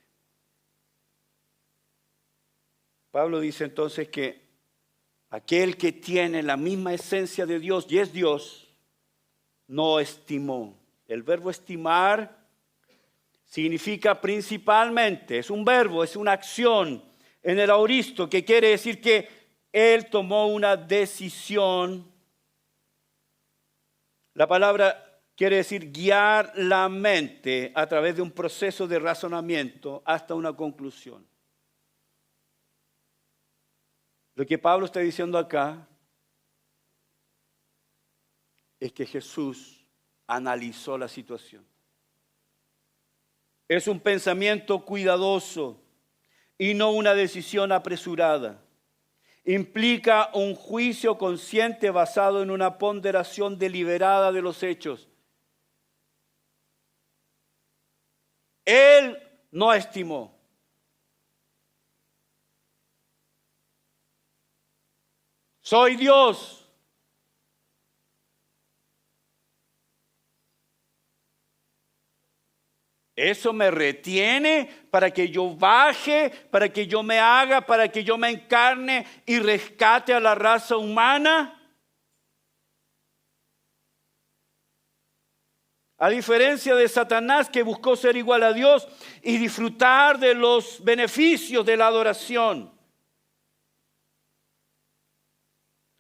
Speaker 1: Pablo dice entonces que aquel que tiene la misma esencia de Dios y es Dios, no estimó. El verbo estimar significa principalmente, es un verbo, es una acción en el aoristo que quiere decir que él tomó una decisión. La palabra quiere decir guiar la mente a través de un proceso de razonamiento hasta una conclusión. Lo que Pablo está diciendo acá es que Jesús analizó la situación. Es un pensamiento cuidadoso y no una decisión apresurada. Implica un juicio consciente basado en una ponderación deliberada de los hechos. Él no estimó. Soy Dios. Eso me retiene para que yo baje, para que yo me haga, para que yo me encarne y rescate a la raza humana. A diferencia de Satanás, que buscó ser igual a Dios y disfrutar de los beneficios de la adoración.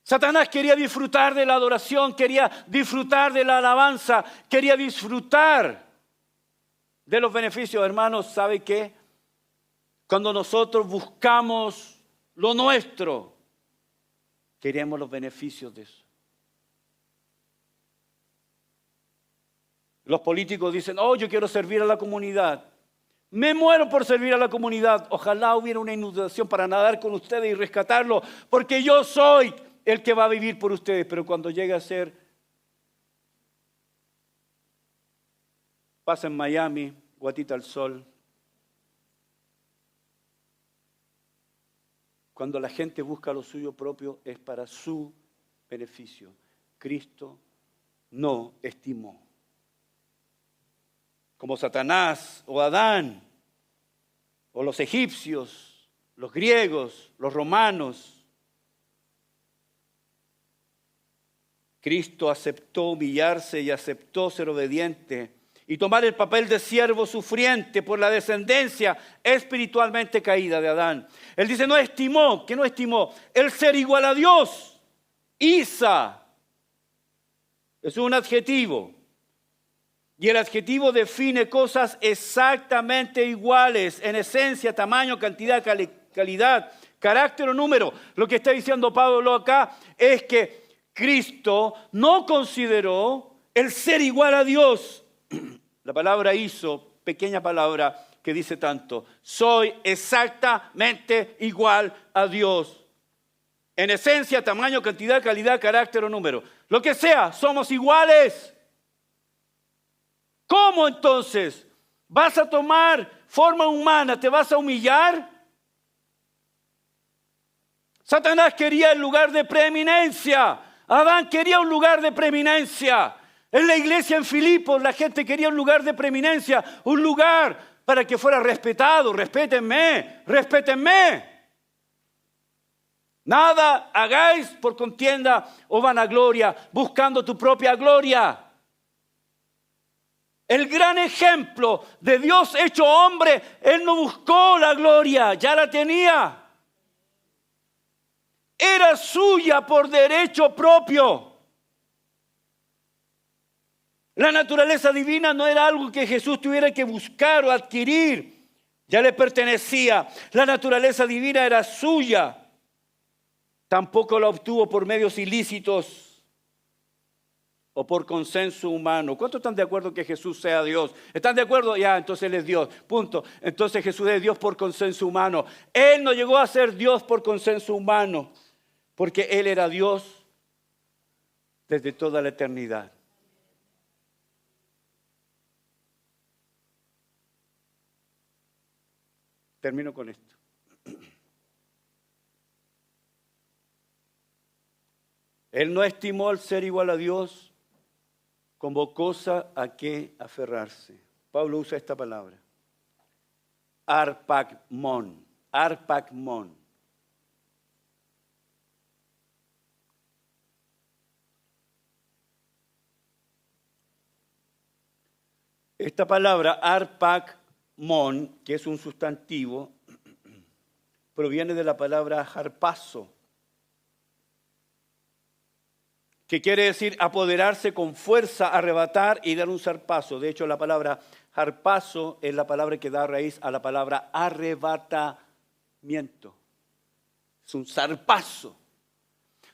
Speaker 1: Satanás quería disfrutar de la adoración, quería disfrutar de la alabanza, quería disfrutar de los beneficios. Hermanos, ¿sabe qué? Cuando nosotros buscamos lo nuestro, queremos los beneficios de eso. Los políticos dicen, oh, yo quiero servir a la comunidad. Me muero por servir a la comunidad. Ojalá hubiera una inundación para nadar con ustedes y rescatarlo, porque yo soy el que va a vivir por ustedes. Pero cuando llegue a ser pasa en Miami, guatita al sol. Cuando la gente busca lo suyo propio es para su beneficio. Cristo no estimó. Como Satanás o Adán, o los egipcios, los griegos, los romanos. Cristo aceptó humillarse y aceptó ser obediente y tomar el papel de siervo sufriente por la descendencia espiritualmente caída de Adán. Él dice, no estimó, ¿qué no estimó? El ser igual a Dios. Isa es un adjetivo. Y el adjetivo define cosas exactamente iguales en esencia, tamaño, cantidad, calidad, carácter o número. Lo que está diciendo Pablo acá es que Cristo no consideró el ser igual a Dios. La palabra hizo, pequeña palabra que dice tanto, soy exactamente igual a Dios. En esencia, tamaño, cantidad, calidad, carácter o número. Lo que sea, somos iguales. ¿Cómo entonces vas a tomar forma humana? ¿Te vas a humillar? Satanás quería el lugar de preeminencia. Adán quería un lugar de preeminencia. En la iglesia en Filipos la gente quería un lugar de preeminencia, un lugar para que fuera respetado. Respétenme, respétenme. Nada hagáis por contienda o vanagloria, buscando tu propia gloria. El gran ejemplo de Dios hecho hombre, Él no buscó la gloria, ya la tenía. Era suya por derecho propio. La naturaleza divina no era algo que Jesús tuviera que buscar o adquirir, ya le pertenecía. La naturaleza divina era suya. Tampoco la obtuvo por medios ilícitos o por consenso humano. ¿Cuántos están de acuerdo que Jesús sea Dios? ¿Están de acuerdo? Ya, entonces Él es Dios. Punto. Entonces Jesús es Dios por consenso humano. Él no llegó a ser Dios por consenso humano, porque Él era Dios desde toda la eternidad. Termino con esto. Él no estimó el ser igual a Dios como cosa a que aferrarse. Pablo usa esta palabra. Arpagmón. Arpagmón. Esta palabra arpagmón, que es un sustantivo, proviene de la palabra harpazo, que quiere decir apoderarse con fuerza, arrebatar y dar un zarpazo. De hecho, la palabra harpazo es la palabra que da raíz a la palabra arrebatamiento. Es un zarpazo.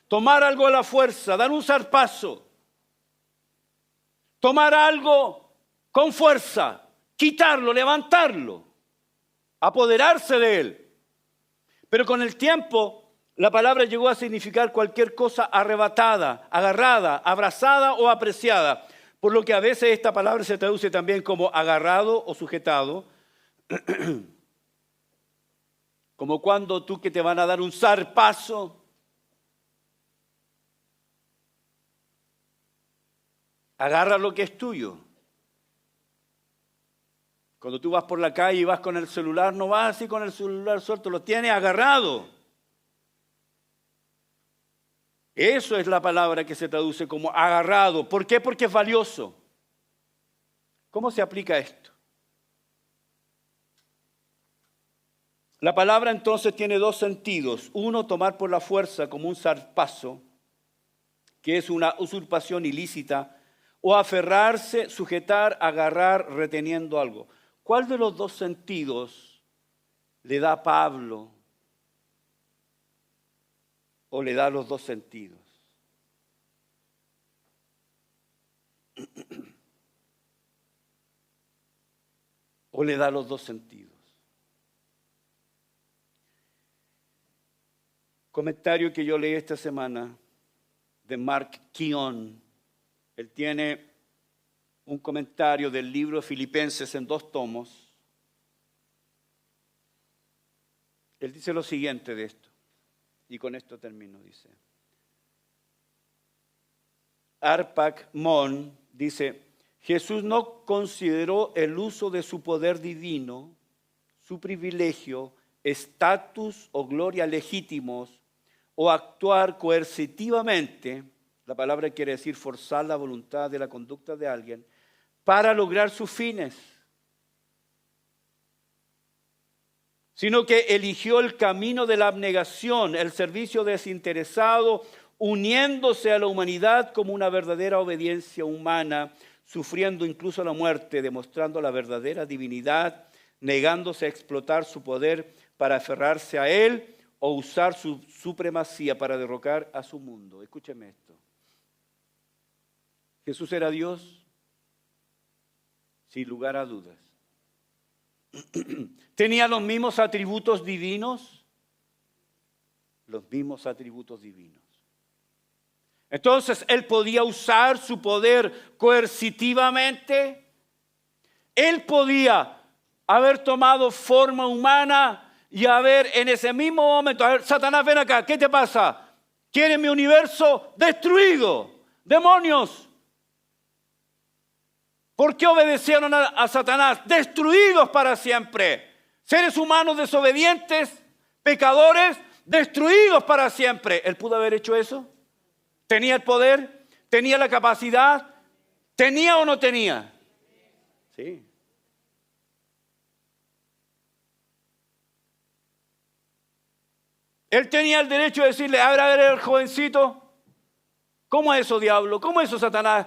Speaker 1: Tomar algo a la fuerza, dar un zarpazo. Tomar algo con fuerza, quitarlo, levantarlo, apoderarse de él. Pero con el tiempo, la palabra llegó a significar cualquier cosa arrebatada, agarrada, abrazada o apreciada. Por lo que a veces esta palabra se traduce también como agarrado o sujetado. Como cuando tú que te van a dar un zarpazo. Agarra lo que es tuyo. Cuando tú vas por la calle y vas con el celular, no vas así con el celular suelto, lo tienes agarrado. Eso es la palabra que se traduce como agarrado. ¿Por qué? Porque es valioso. ¿Cómo se aplica esto? La palabra entonces tiene dos sentidos. Uno, tomar por la fuerza como un zarpazo, que es una usurpación ilícita, o aferrarse, sujetar, agarrar, reteniendo algo. ¿Cuál de los dos sentidos le da Pablo? ¿O le da los dos sentidos? ¿O le da los dos sentidos? Comentario que yo leí esta semana de Mark Keown. Él tiene un comentario del libro Filipenses en 2 tomos. Él dice lo siguiente de esto. Y con esto termino, dice. Arpagmón dice, Jesús no consideró el uso de su poder divino, su privilegio, estatus o gloria legítimos, o actuar coercitivamente, la palabra quiere decir forzar la voluntad de la conducta de alguien, para lograr sus fines, sino que eligió el camino de la abnegación, el servicio desinteresado, uniéndose a la humanidad como una verdadera obediencia humana, sufriendo incluso la muerte, demostrando la verdadera divinidad, negándose a explotar su poder para aferrarse a él o usar su supremacía para derrocar a su mundo. Escúcheme esto. Jesús era Dios, sin lugar a dudas. ¿Tenía los mismos atributos divinos? Los mismos atributos divinos. Entonces, ¿él podía usar su poder coercitivamente? ¿Él podía haber tomado forma humana y haber en ese mismo momento, a ver, Satanás, ven acá, ¿qué te pasa? ¿Quieres mi universo destruido? ¡Demonios! ¿Por qué obedecieron a Satanás? Destruidos para siempre. Seres humanos desobedientes, pecadores, destruidos para siempre. ¿Él pudo haber hecho eso? ¿Tenía el poder? ¿Tenía la capacidad? ¿Tenía o no tenía? Sí. Él tenía el derecho de decirle, a ver, el jovencito, ¿cómo es eso, diablo? ¿Cómo es eso, Satanás?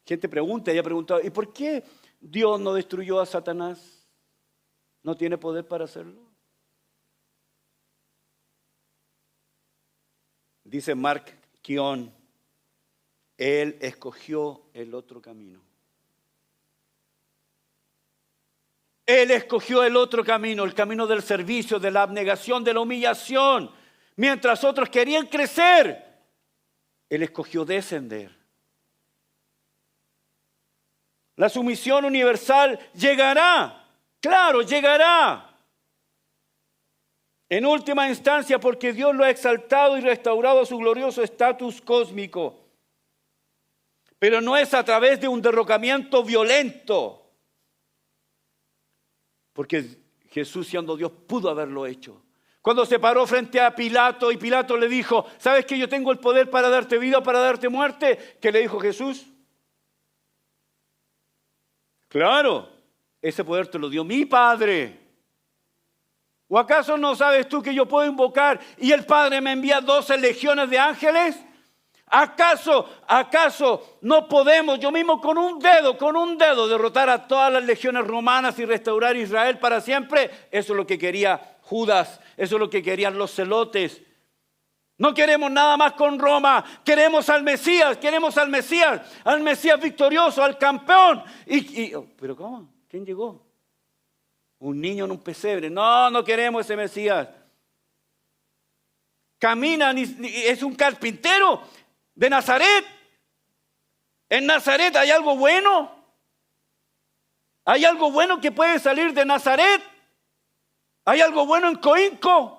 Speaker 1: Gente pregunta, ella ha preguntado, ¿y por qué Dios no destruyó a Satanás? ¿No tiene poder para hacerlo? Dice Mark Keown, él escogió el otro camino. Él escogió el otro camino, el camino del servicio, de la abnegación, de la humillación. Mientras otros querían crecer, él escogió descender. La sumisión universal llegará, claro, llegará. En última instancia, porque Dios lo ha exaltado y restaurado a su glorioso estatus cósmico. Pero no es a través de un derrocamiento violento. Porque Jesús, siendo Dios, pudo haberlo hecho. Cuando se paró frente a Pilato y Pilato le dijo, ¿sabes que yo tengo el poder para darte vida o para darte muerte? ¿Qué le dijo Jesús? Claro, ese poder te lo dio mi Padre. ¿O acaso no sabes tú que yo puedo invocar y el Padre me envía 12 legiones de ángeles? ¿Acaso no podemos yo mismo con un dedo derrotar a todas las legiones romanas y restaurar Israel para siempre? Eso es lo que quería Judas, eso es lo que querían los celotes. No queremos nada más con Roma, queremos al Mesías victorioso, al campeón. ¿Pero cómo? ¿Quién llegó? Un niño en un pesebre. No queremos ese Mesías. Camina, es un carpintero de Nazaret. ¿En Nazaret hay algo bueno? ¿Hay algo bueno que puede salir de Nazaret? ¿Hay algo bueno en Coinco?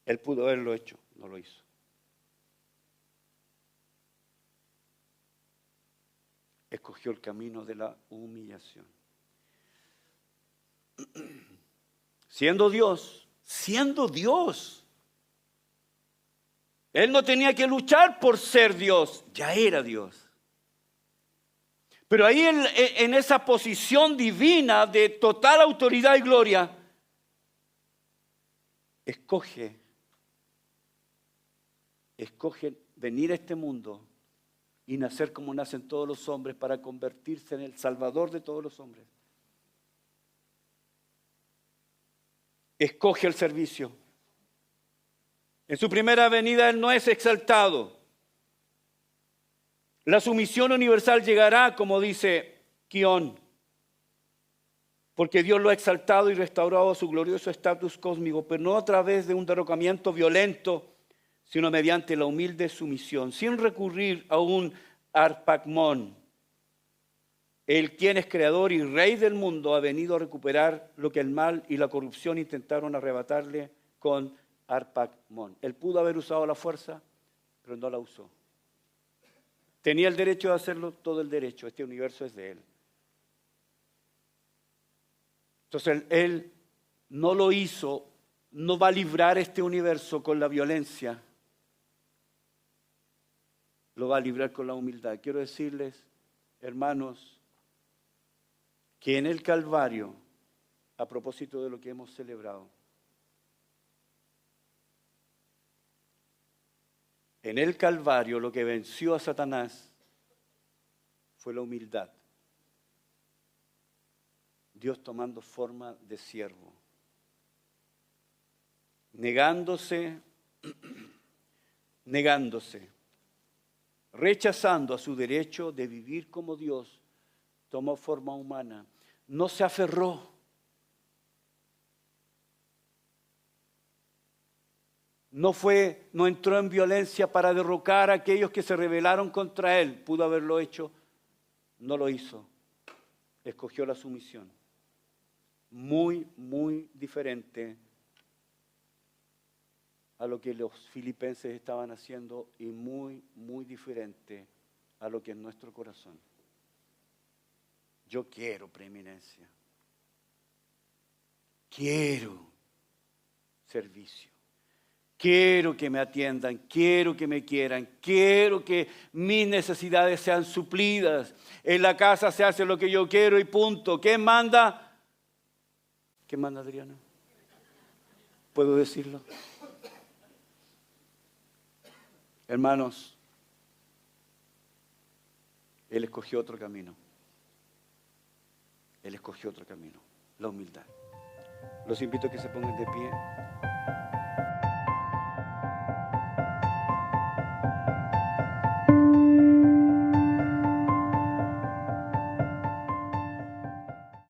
Speaker 1: Él pudo haberlo hecho, no lo hizo. Escogió el camino de la humillación. Siendo Dios, Él no tenía que luchar por ser Dios, ya era Dios. Pero ahí en esa posición divina de total autoridad y gloria, escoge venir a este mundo y nacer como nacen todos los hombres para convertirse en el Salvador de todos los hombres. Escoge el servicio. En su primera venida Él no es exaltado. La sumisión universal llegará, como dice Quión, porque Dios lo ha exaltado y restaurado a su glorioso estatus cósmico, pero no a través de un derrocamiento violento, sino mediante la humilde sumisión, sin recurrir a un arpagmón. Él, quien es creador y rey del mundo, ha venido a recuperar lo que el mal y la corrupción intentaron arrebatarle con arpagmón. Él pudo haber usado la fuerza, pero no la usó. Tenía el derecho de hacerlo, todo el derecho. Este universo es de Él. Entonces Él no lo hizo, no va a librar este universo con la violencia. Lo va a librar con la humildad. Quiero decirles, hermanos, que en el Calvario, a propósito de lo que hemos celebrado, en el Calvario lo que venció a Satanás fue la humildad. Dios tomando forma de siervo, negándose, rechazando a su derecho de vivir como Dios, tomó forma humana, no se aferró. No entró en violencia para derrocar a aquellos que se rebelaron contra Él. Pudo haberlo hecho, no lo hizo. Escogió la sumisión. Muy, muy diferente a lo que los filipenses estaban haciendo y muy, muy diferente a lo que es nuestro corazón. Yo quiero preeminencia. Quiero servicio. Quiero que me atiendan, quiero que me quieran, quiero que mis necesidades sean suplidas. En la casa se hace lo que yo quiero y punto. ¿Quién manda? ¿Quién manda, Adriana? ¿Puedo decirlo? Hermanos, Él escogió otro camino. Él escogió otro camino, la humildad. Los invito a que se pongan de pie.